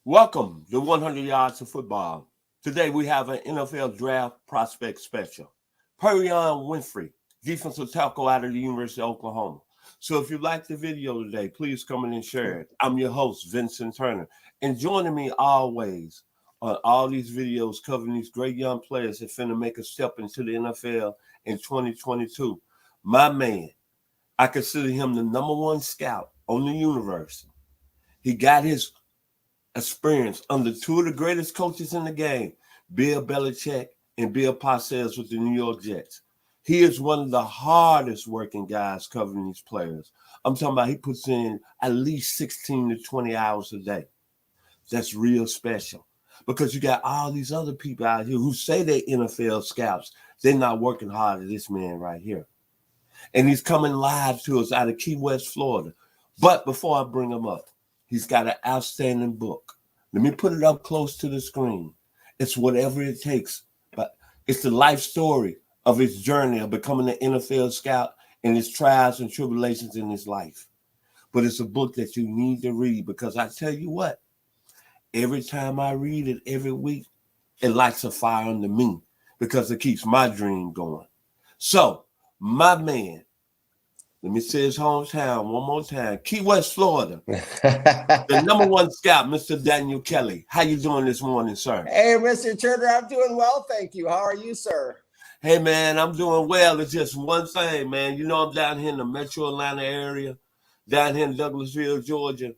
Welcome to 100 Yards of Football. Today we have an NFL Draft Prospect Special. Perrion Winfrey, defensive tackle out of the University of Oklahoma. So if you like the video today, please come in and share it. I'm your host, Vincent Turner. And joining me always on all these videos covering these great young players that finna make a step into the NFL in 2022. My man, I consider him the number one scout on the universe. He got his experience under two of the greatest coaches in the game, Bill Belichick and Bill Parcells with the New York Jets. He is one of the hardest working guys covering these players. I'm talking about he puts in at least 16 to 20 hours a day. That's real special because you got all these other people out here who say they're NFL scouts. They're not working hard as this man right here. And he's coming live to us out of Key West, Florida. But before I bring him up, he's got an outstanding book. Let me put it up close to the screen. It's whatever it takes, but it's the life story of his journey of becoming an NFL scout and his trials and tribulations in his life. But it's a book that you need to read because I tell you what, every time I read it every week, it lights a fire under me because it keeps my dream going. So, my man, let me say his hometown one more time. Key West, Florida. The number one scout, Mr. Daniel Kelly. How you doing this morning, sir? Hey, Mr. Turner, I'm doing well, thank you. How are you, sir? Hey, man, I'm doing well. It's just one thing, man. You know I'm down here in the metro Atlanta area, down here in Douglasville, Georgia.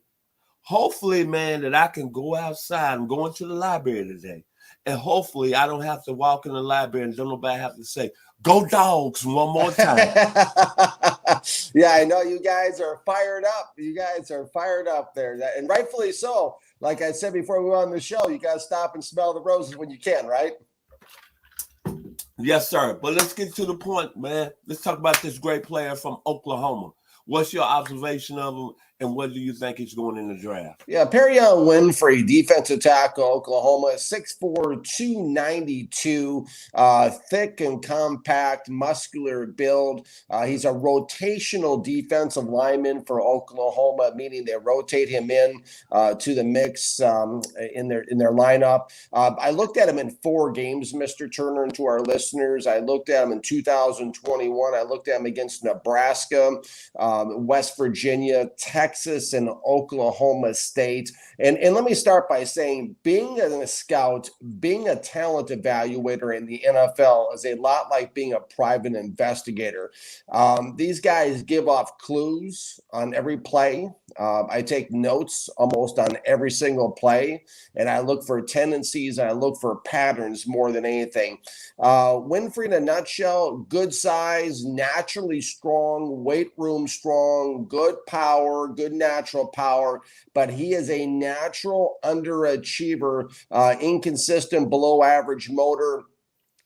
Hopefully, man, that I can go outside. I'm going to the library today. And hopefully I don't have to walk in the library and don't nobody have to say, go dogs one more time. Yeah, I know you guys are fired up. You guys are fired up there. And rightfully so. Like I said before we went on the show, you got to stop and smell the roses when you can, right? Yes, sir. But let's get to the point, man. Let's talk about this great player from Oklahoma. What's your observation of him, and what do you think he's going in the draft? Yeah, Perrion Winfrey, defensive tackle, Oklahoma, 6'4", 292, thick and compact, muscular build. He's a rotational defensive lineman for Oklahoma, meaning they rotate him in to the mix in their lineup. I looked at him in 4 games, Mr. Turner, and to our listeners. I looked at him in 2021. I looked at him against Nebraska, West Virginia, Texas, and Oklahoma State. And let me start by saying, being a scout, being a talent evaluator in the NFL is a lot like being a private investigator. These guys give off clues on every play. I take notes almost on every single play, and I look for tendencies, and I look for patterns more than anything. Winfrey, in a nutshell, good size, naturally strong, weight room strong, good power, good natural power, but he is a natural underachiever, inconsistent, below average motor.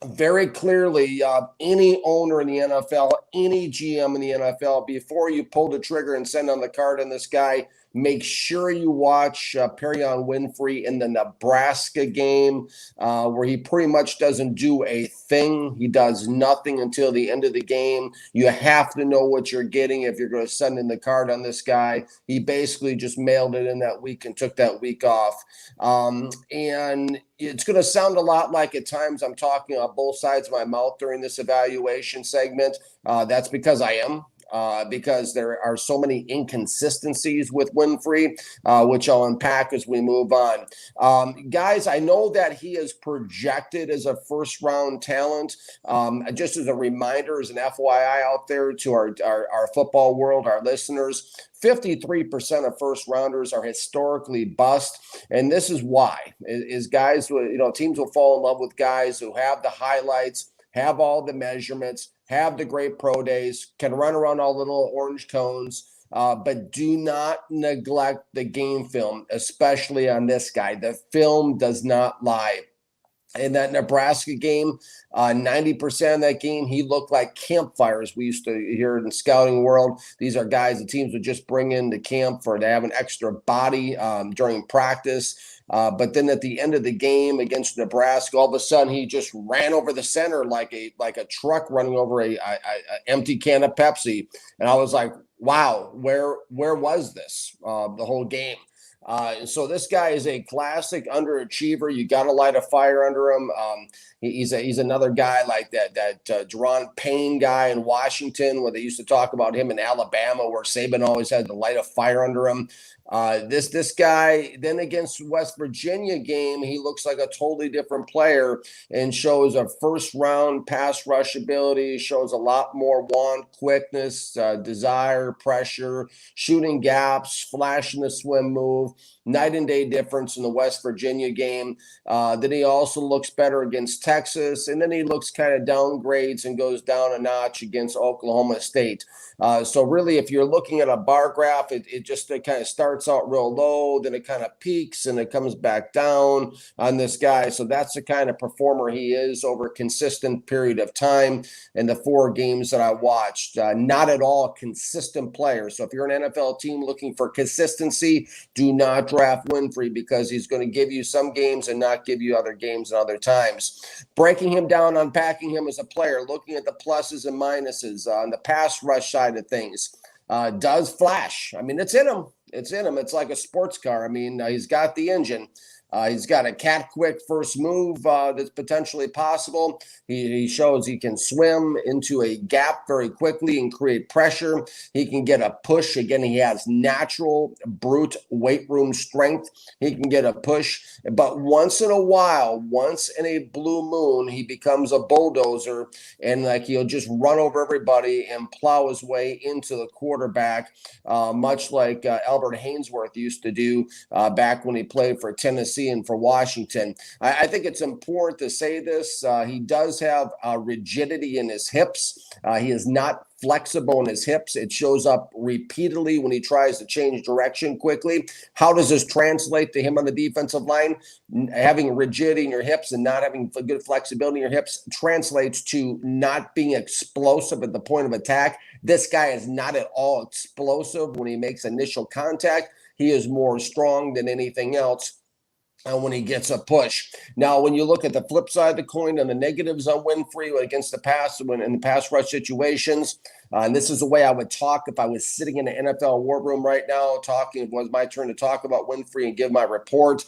Very clearly, any owner in the NFL, any GM in the NFL, before you pull the trigger and send on the card on this guy, make sure you watch Perrion Winfrey in the Nebraska game, where he pretty much doesn't do a thing. He does nothing until the end of the game. You have to know what you're getting if you're going to send in the card on this guy. He basically just mailed it in that week and took that week off. And it's going to sound a lot like at times I'm talking on both sides of my mouth during this evaluation segment. That's because I am. Because there are so many inconsistencies with Winfrey, which I'll unpack as we move on. Guys, I know that he is projected as a first-round talent. Just as a reminder, as an FYI out there to our football world, our listeners, 53% of first-rounders are historically bust, and this is why. Is guys, teams will fall in love with guys who have the highlights, have all the measurements, have the great pro days, can run around all little orange cones, but do not neglect the game film, especially on this guy. The film does not lie. In that Nebraska game, 90% of that game, he looked like campfires. We used to hear in the scouting world. These are guys the teams would just bring into camp to have an extra body during practice. But then at the end of the game against Nebraska, all of a sudden he just ran over the center like a truck running over a empty can of Pepsi. And I was like, wow, where was this the whole game? So this guy is a classic underachiever. You got to light a fire under him. He's another guy like that Deron Payne guy in Washington, where they used to talk about him in Alabama, where Saban always had to light a fire under him. This guy, then against West Virginia game, he looks like a totally different player and shows a first round pass rush ability, shows a lot more want, quickness, desire, pressure, shooting gaps, flash in the swim move. Night and day difference in the West Virginia game. Then he also looks better against Texas, and then he looks kind of downgrades and goes down a notch against Oklahoma State. So really, if you're looking at a bar graph, it kind of starts out real low, then it kind of peaks and it comes back down on this guy. So that's the kind of performer he is over a consistent period of time in the 4 games that I watched. Not at all consistent player. So if you're an NFL team looking for consistency, do not draft Winfrey, because he's going to give you some games and not give you other games and other times. Breaking him down, unpacking him as a player, looking at the pluses and minuses on the pass rush side of things. Does flash. I mean, it's in him. It's in him. It's like a sports car. I mean, he's got the engine. He's got a cat quick first move that's potentially possible. He shows he can swim into a gap very quickly and create pressure. He can get a push. Again, he has natural brute weight room strength. He can get a push. But once in a while, once in a blue moon, he becomes a bulldozer, and like he'll just run over everybody and plow his way into the quarterback, much like Albert Hainsworth used to do back when he played for Tennessee and for Washington. I think it's important to say this. He does have rigidity in his hips. He is not flexible in his hips. It shows up repeatedly when he tries to change direction quickly. How does this translate to him on the defensive line? Having rigidity in your hips and not having good flexibility in your hips translates to not being explosive at the point of attack. This guy is not at all explosive when he makes initial contact. He is more strong than anything else when he gets a push. Now, when you look at the flip side of the coin and the negatives on Winfrey against the pass, when in the pass rush situations, and this is the way I would talk if I was sitting in an NFL war room right now, talking, it was my turn to talk about Winfrey and give my report.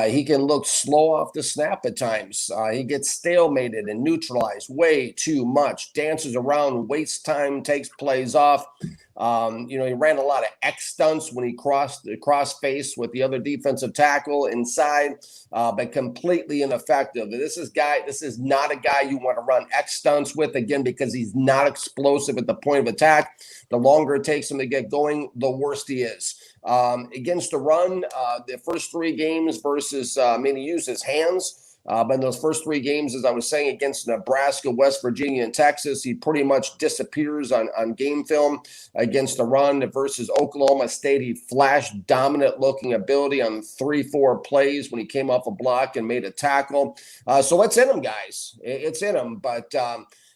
He can look slow off the snap at times. He gets stalemated and neutralized way too much, dances around, wastes time, takes plays off. He ran a lot of X stunts when he crossed face with the other defensive tackle inside, but completely ineffective. This is not a guy you want to run X stunts with, again, because he's not explosive at the point of attack. The longer it takes him to get going, the worse he is. Against the run, the first 3 games versus, he used his hands. But in those first 3 games, as I was saying, against Nebraska, West Virginia, and Texas, he pretty much disappears on game film. Against the run versus Oklahoma State, he flashed dominant-looking ability on 3-4 plays when he came off a block and made a tackle. So it's in him, guys. It's in him. But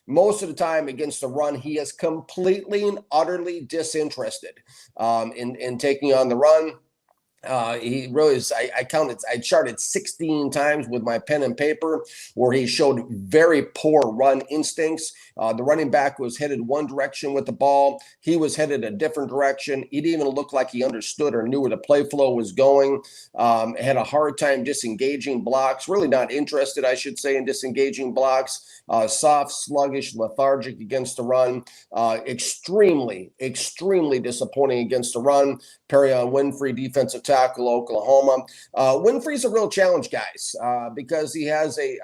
most of the time against the run, he is completely and utterly disinterested in taking on the run. He really is. I charted 16 times with my pen and paper where he showed very poor run instincts. The running back was headed one direction with the ball. He was headed a different direction. He didn't even look like he understood or knew where the play flow was going. Had a hard time disengaging blocks. Really not interested, I should say, in disengaging blocks. Soft, sluggish, lethargic against the run. Extremely disappointing against the run. Perrion Winfrey, defensive tackle, Oklahoma. Winfrey's a real challenge, guys, because he has a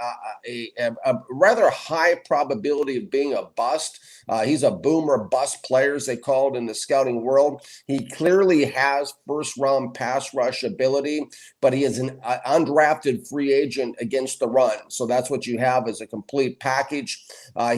rather high probability of being a bust. He's a boom or bust player, as they call it in the scouting world. He clearly has first-round pass rush ability, but he is an undrafted free agent against the run. So that's what you have as a complete package.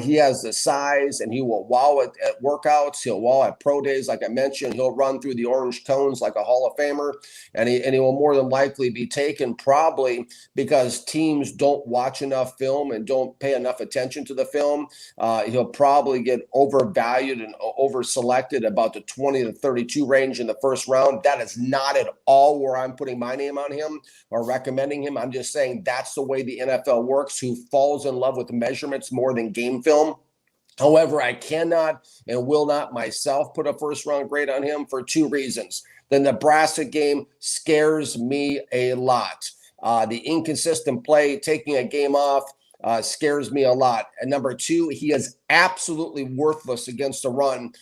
He has the size, and he will wow at workouts. He'll wow at pro days, like I mentioned. He'll run through the orange cones like a Hall of Famer, and he will more than likely be taken, probably because teams don't watch enough film and don't pay enough attention to the film. He'll probably get overvalued and over-selected about the 20 to 32 range in the first round. That is not at all where I'm putting my name on him or recommending him. I'm just saying that's the way the NFL works, who falls in love with measurements more than game film. However, I cannot and will not myself put a first-round grade on him for two reasons. The Nebraska game scares me a lot. The inconsistent play, taking a game off, scares me a lot. And number two, he is absolutely worthless against the run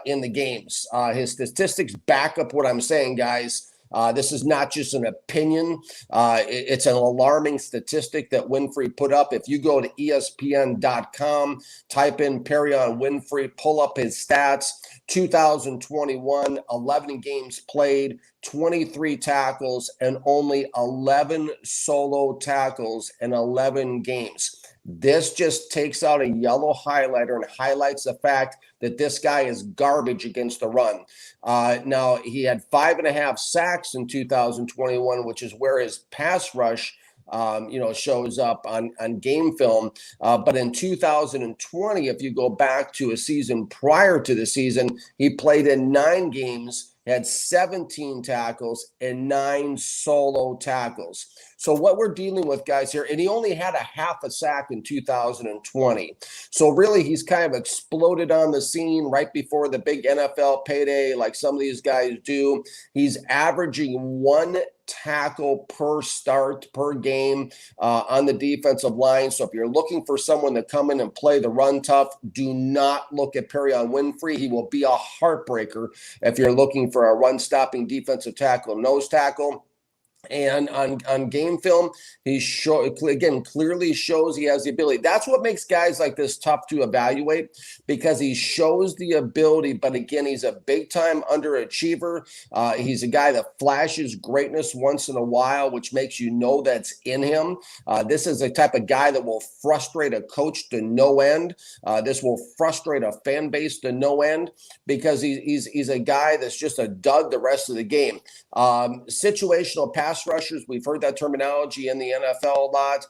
in the games. His statistics back up what I'm saying, guys. This is not just an opinion. It's an alarming statistic that Winfrey put up. If you go to ESPN.com, type in Perrion Winfrey, pull up his stats. 2021, 11 games played, 23 tackles, and only 11 solo tackles in 11 games. This just takes out a yellow highlighter and highlights the fact that this guy is garbage against the run. Now, he had 5.5 sacks in 2021, which is where his pass rush shows up on game film. But in 2020, if you go back to a season prior to the season, he played in 9 games, had 17 tackles and 9 solo tackles. So what we're dealing with, guys, here, and he only had a half a sack in 2020. So really, he's kind of exploded on the scene right before the big NFL payday, like some of these guys do. He's averaging 1 tackle per start per game on the defensive line. So if you're looking for someone to come in and play the run tough, do not look at Perrion Winfrey. He will be a heartbreaker if you're looking for a run-stopping defensive tackle, nose tackle. And on game film, he clearly shows he has the ability. That's what makes guys like this tough to evaluate, because he shows the ability. But again, he's a big time underachiever. He's a guy that flashes greatness once in a while, which makes you know that's in him. This is the type of guy that will frustrate a coach to no end. This will frustrate a fan base to no end, because he's a guy that's just a dud the rest of the game. Situational pass rushers, we've heard that terminology in the NFL a lot.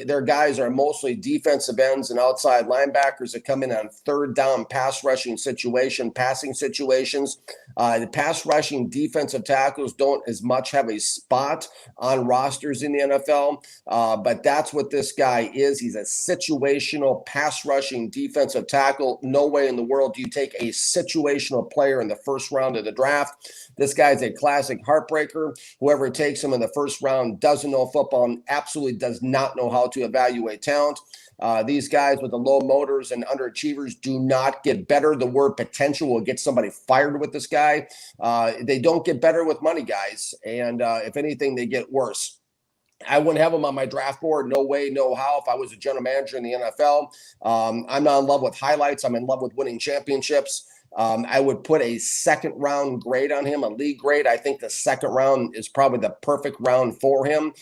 Their guys are mostly defensive ends and outside linebackers that come in on third down passing situations. The pass rushing defensive tackles don't as much have a spot on rosters in the NFL, but that's what this guy is. He's a situational pass rushing defensive tackle. No way in the world do you take a situational player in the first round of the draft. This guy's a classic heartbreaker. Whoever takes him in the first round doesn't know football and absolutely does not know how to evaluate talent. These guys with the low motors and underachievers do not get better. The word potential will get somebody fired with this guy. They don't get better with money, guys. And if anything, they get worse. I wouldn't have him on my draft board. No way, no how. If I was a general manager in the NFL, I'm not in love with highlights. I'm in love with winning championships. I would put a second round grade on him, a league grade. I think the second round is probably the perfect round for him.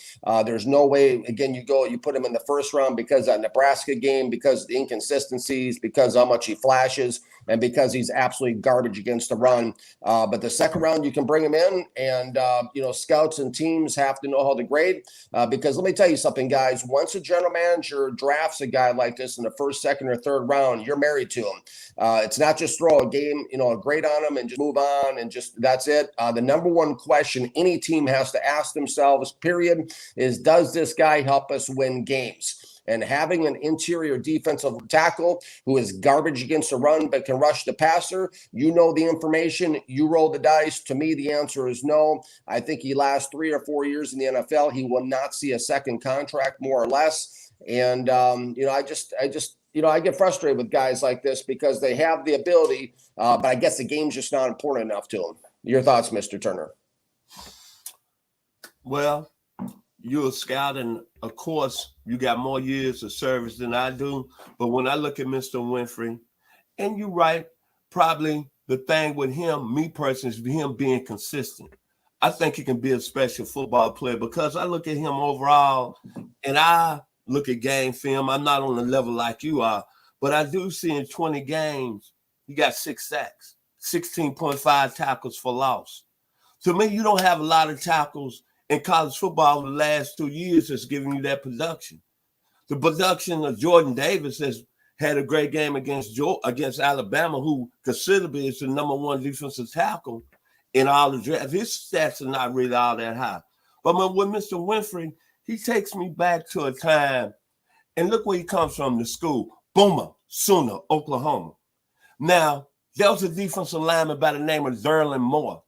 There's no way, again, you put him in the first round because of Nebraska game, because of the inconsistencies, because how much he flashes, and because he's absolutely garbage against the run. But the second round, you can bring him in, and, scouts and teams have to know how to grade, because let me tell you something, guys. Once a general manager drafts a guy like this in the first, second, or third round, you're married to him. It's not just throw a game, a grade on them and just move on and just that's it. The number one question any team has to ask themselves, period, is does this guy help us win games? And having an interior defensive tackle who is garbage against the run but can rush the passer, the information, you roll the dice. To me, the answer is no. I think he lasts 3 or 4 years in the NFL. He will not see a second contract, more or less. And, I get frustrated with guys like this because they have the ability, but I guess the game's just not important enough to them. Your thoughts, Mr. Turner? Well, you're a scout, and of course, you got more years of service than I do. But when I look at Mr. Winfrey, and you're right, probably the thing with him, me personally, is him being consistent. I think he can be a special football player because I look at him overall, and I look at game film. I'm not on the level like you are, but I do see in 20 games, he got 6 sacks, 16.5 tackles for loss. To me, you don't have a lot of tackles in college football the last 2 years that's giving you that production. The production of Jordan Davis has had a great game against Alabama, who considerably is the number 1 defensive tackle in all the draft. His stats are not really all that high. But with Mr. Winfrey, he takes me back to a time, and look where he comes from, the school. Boomer, Sooner, Oklahoma. Now, there was a defensive lineman by the name of Derlin Moore,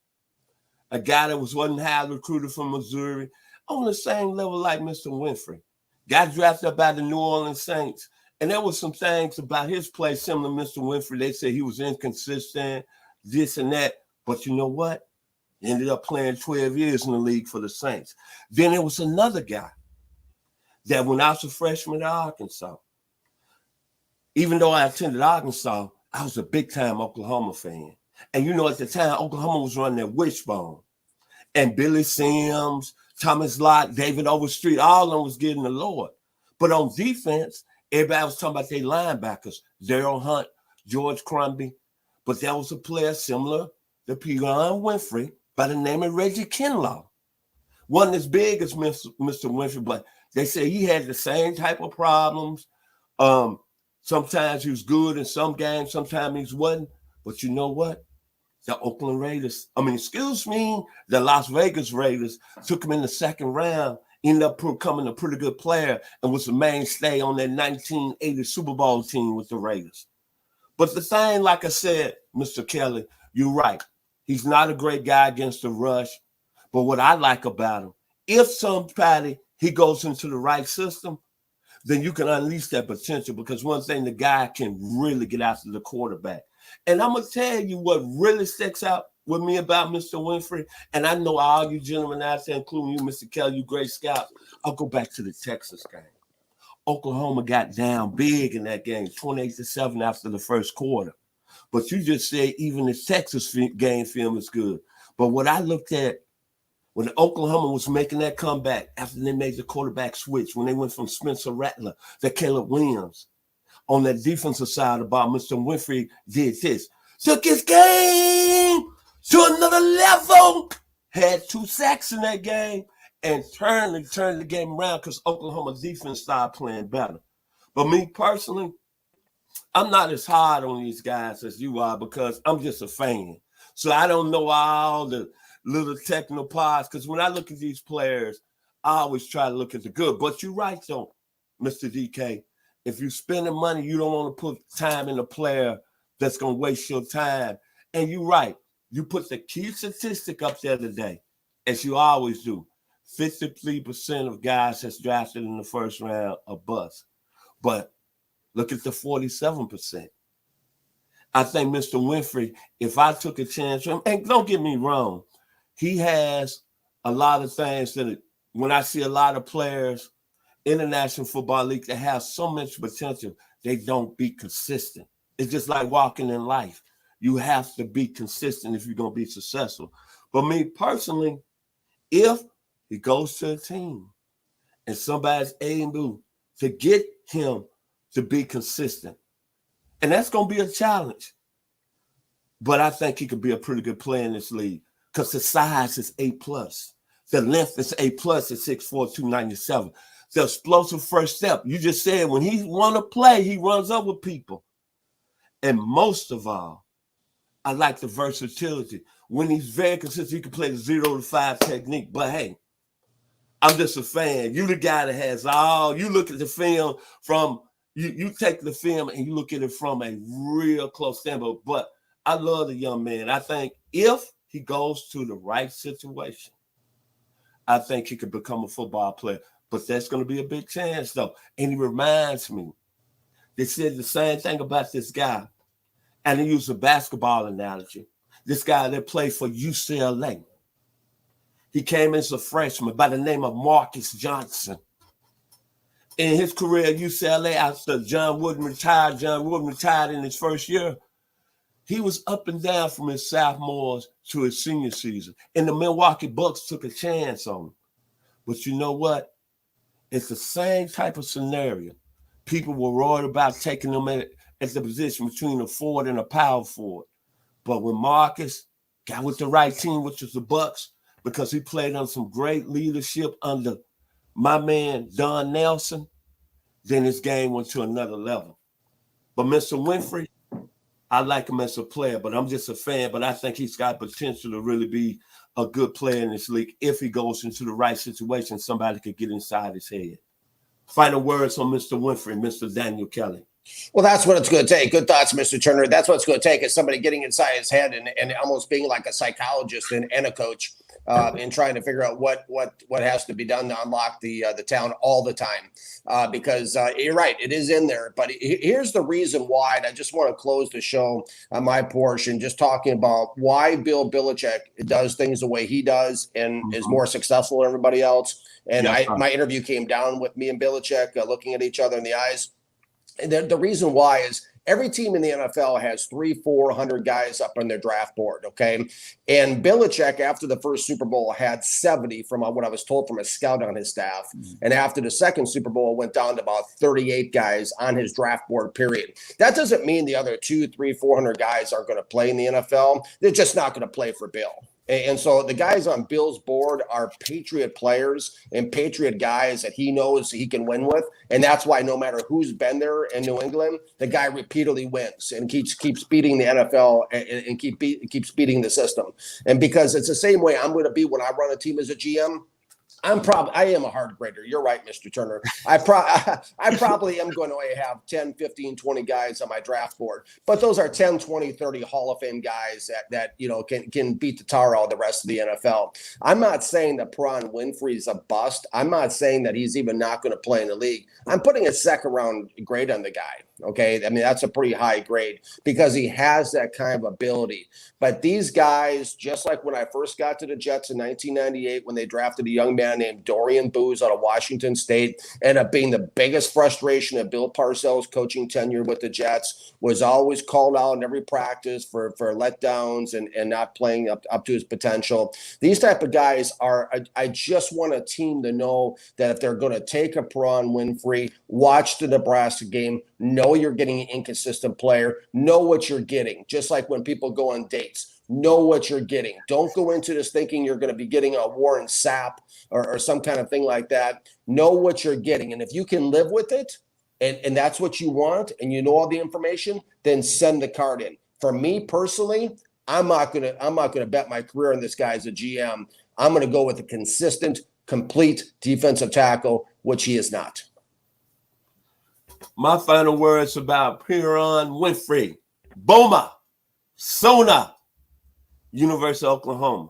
a guy that wasn't highly recruited from Missouri, on the same level like Mr. Winfrey. Got drafted by the New Orleans Saints. And there was some things about his play similar to Mr. Winfrey. They said he was inconsistent, this and that. But you know what? He ended up playing 12 years in the league for the Saints. Then there was another guy that when I was a freshman at Arkansas, even though I attended Arkansas, I was a big-time Oklahoma fan. And you know, at the time, Oklahoma was running their wishbone. And Billy Sims, Thomas Lott, David Overstreet, all of them was getting the Lord. But on defense, everybody was talking about their linebackers, Daryl Hunt, George Crumby. But there was a player similar to Perrion Winfrey by the name of Reggie Kinlaw. Wasn't as big as Mr. Winfrey, but they say he had the same type of problems. Sometimes he was good in some games, sometimes he wasn't. But you know what? The the Las Vegas Raiders took him in the second round, ended up becoming a pretty good player, and was a mainstay on that 1980 Super Bowl team with the Raiders. But the thing, like I said, Mr. Kelly, you're right. He's not a great guy against the rush. But what I like about him, if he goes into the right system, then you can unleash that potential, because one thing, the guy can really get after the quarterback. And I'm going to tell you what really sticks out with me about Mr. Winfrey, and I know all you gentlemen out there, including you, Mr. Kelly, you great scouts. I'll go back to the Texas game. Oklahoma got down big in that game, 28-7 after the first quarter. But you just said even the Texas game film is good. But what I looked at when Oklahoma was making that comeback after they made the quarterback switch, when they went from Spencer Rattler to Caleb Williams, on that defensive side of the ball, Mr. Winfrey did this. Took his game to another level. Had 2 sacks in that game and turned the game around because Oklahoma defense started playing better. But me personally, I'm not as hard on these guys as you are, because I'm just a fan. So I don't know all the little technical parts, because when I look at these players, I always try to look at the good. But you're right, though, Mr. DK. If you're spending money, you don't want to put time in a player that's going to waste your time. And you're right. You put the key statistic up there today, as you always do. 53% of guys that's drafted in the first round are bust. But look at the 47%. I think Mr. Winfrey, if I took a chance on him, and don't get me wrong, he has a lot of things that when I see a lot of players in the National Football League that have so much potential, they don't be consistent. It's just like walking in life. You have to be consistent if you're going to be successful. But me personally, if he goes to a team and somebody's able to get him to be consistent, and that's going to be a challenge, but I think he could be a pretty good player in this league because the size is A+. The length is A+, at 6'4", 297. The explosive first step. You just said when he want to play, he runs up with people. And most of all, I like the versatility. When he's very consistent, he can play the 0 to 5 technique. But hey, I'm just a fan. You the guy that has all. You look at the film from, you take the film and you look at it from a real close standpoint. But I love the young man. I think if he goes to the right situation, I think he could become a football player. But that's going to be a big chance, though. And he reminds me, they said the same thing about this guy. And he used a basketball analogy. This guy that played for UCLA. He came as a freshman by the name of Marcus Johnson. In his career at UCLA, after John Wooden retired in his first year, he was up and down from his sophomores to his senior season. And the Milwaukee Bucks took a chance on him. But you know what? It's the same type of scenario. People were worried about taking him at the position between a forward and a power forward. But when Marcus got with the right team, which was the Bucks, because he played on some great leadership under my man, Don Nelson, then his game went to another level. But Mr. Winfrey, I like him as a player, but I'm just a fan. But I think he's got potential to really be a good player in this league. If he goes into the right situation, somebody could get inside his head. Final words on Mr. Winfrey, Mr. Daniel Kelly. Well, that's what it's going to take. Good thoughts, Mr. Turner. That's what it's going to take, is somebody getting inside his head and almost being like a psychologist and a coach, and trying to figure out what has to be done to unlock the talent all the time. Because you're right, it is in there. But here's the reason why, and I just want to close the show on my portion just talking about why Bill Belichick does things the way he does and is more successful than everybody else. And my interview came down with me and Belichick looking at each other in the eyes. And the reason why is every team in the NFL has 300-400 guys up on their draft board, okay? And Belichick, after the first Super Bowl, had 70 from what I was told from a scout on his staff. And after the second Super Bowl, went down to about 38 guys on his draft board, period. That doesn't mean the other 200, 300, 400 guys aren't going to play in the NFL. They're just not going to play for Bill. And so the guys on Bill's board are Patriot players and Patriot guys that he knows he can win with. And that's why no matter who's been there in New England, the guy repeatedly wins and keeps beating the NFL and keeps beating the system. And because it's the same way I'm going to be when I run a team as a GM. I am a hard grader. You're right, Mr. Turner. I probably am going to have 10, 15, 20 guys on my draft board, but those are 10, 20, 30 Hall of Fame guys that can beat the tar out of the rest of the NFL. I'm not saying that Perrion Winfrey is a bust. I'm not saying that he's even not going to play in the league. I'm putting a second round grade on the guy. Okay. I mean, that's a pretty high grade because he has that kind of ability. But these guys, just like when I first got to the Jets in 1998, when they drafted a young man named Dorian Booz out of Washington State, ended up being the biggest frustration of Bill Parcells' coaching tenure with the Jets, was always called out in every practice for letdowns and not playing up to his potential. These type of guys I just want a team to know that if they're going to take a Perrion Winfrey, watch the Nebraska game, know you're getting an inconsistent player, know what you're getting. Just like when people go on dates, know what you're getting. Don't go into this thinking you're going to be getting a Warren Sapp or some kind of thing like that. Know what you're getting. And if you can live with it and that's what you want and you know all the information, then send the card in. For me personally, I'm not gonna bet my career on this guy as a GM. I'm going to go with a consistent, complete defensive tackle, which he is not. My final words about Perrion Winfrey. Boma, Sona, University of Oklahoma.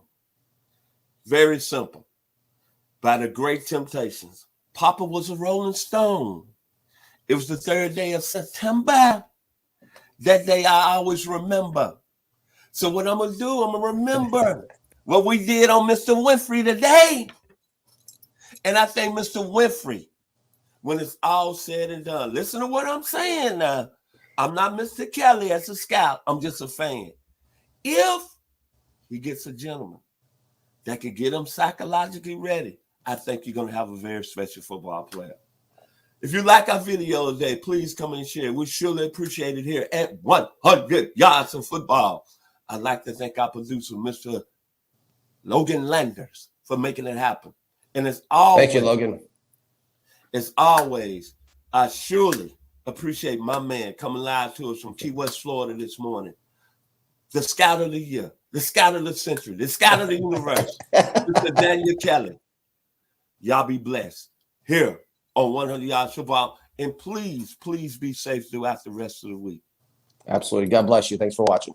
Very simple. By the great temptations. Papa was a Rolling Stone. It was the 3rd day of September. That day I always remember. So what I'm going to do, I'm going to remember what we did on Mr. Winfrey today. And I think Mr. Winfrey, when it's all said and done, listen to what I'm saying now. I'm not Mr. Kelly as a scout. I'm just a fan. If he gets a gentleman that can get him psychologically ready, I think you're going to have a very special football player. If you like our video today, please come and share. We surely appreciate it here at 100 Yards of Football. I'd like to thank our producer, Mr. Logan Landers, for making it happen. And it's always, thank you, Logan. As always, I surely appreciate my man coming live to us from Key West, Florida this morning. The Scout of the Year, the Scout of the Century, the Scout of the Universe, Mr. Daniel Kelly. Y'all be blessed here on 100 Yards Football. And please be safe throughout the rest of the week. Absolutely. God bless you. Thanks for watching.